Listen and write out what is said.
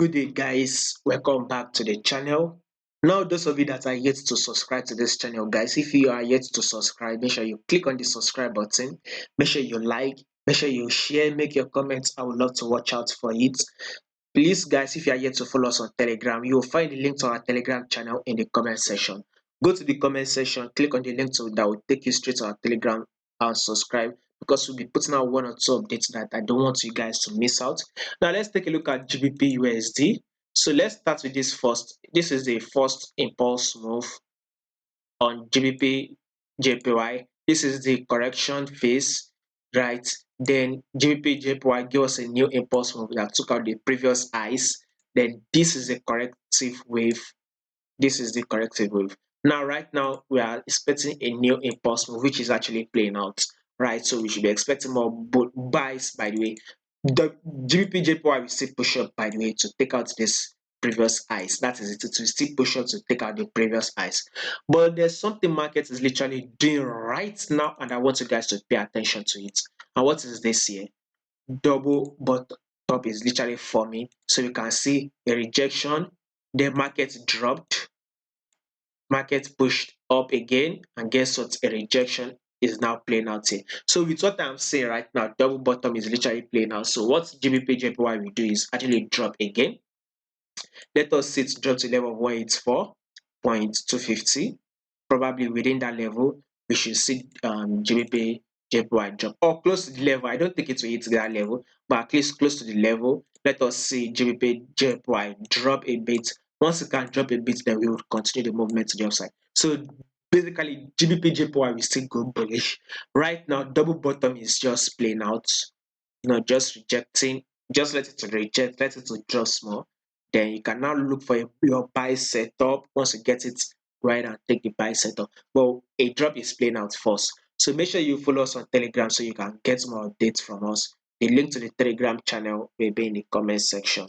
Good day, guys. Welcome back to the channel. Now, those of you that are yet to subscribe to this channel, guys, if you are yet to subscribe, make sure you click on the subscribe button. Make sure you like, make sure you share, make your comments. I would love to watch out for it. Please, guys, if you are yet to follow us on Telegram, you will find the link to our Telegram channel in the comment section. Go to the comment section, click on the link that will take you straight to our Telegram and subscribe because we'll be putting out one or two updates that I don't want you guys to miss out. Now let's take a look at GBP USD. So let's start with this first. This is the first impulse move on GBP JPY. This is the correction phase, right? Then GBP JPY gave us a new impulse move that took out the previous highs. Then this is a corrective wave. This is the corrective wave. Now, right now, we are expecting a new impulse move, which is actually playing out, right? So we should be expecting more buys, by the way. The GBP JPY will still push up, by the way, to take out this previous highs. That is it. It will still push up to take out the previous highs. But there's something market is literally doing right now, and I want you guys to pay attention to it. And what is this here? Double bottom top is literally forming. So you can see a rejection. The market dropped. Market pushed up again, and guess what? A rejection is now playing out here. So with what I'm saying right now, double bottom is literally playing out. So what GBPJPY will do is actually drop again. Let us see it drop to level of 184.250. Probably within that level, we should see GBPJPY drop or close to the level. I don't think it will hit that level, but at least close to the level. Let us see GBPJPY drop a bit. Once it can drop a bit, then we will continue the movement to the upside. So basically, GBPJPY will still go bullish. Right now, double bottom is just playing out. Just rejecting. Just let it to reject. Let it to drop small. Then you can now look for your buy setup. Once you get it, go ahead and take the buy setup. But a drop is playing out first. So make sure you follow us on Telegram so you can get more updates from us. The link to the Telegram channel will be in the comment section.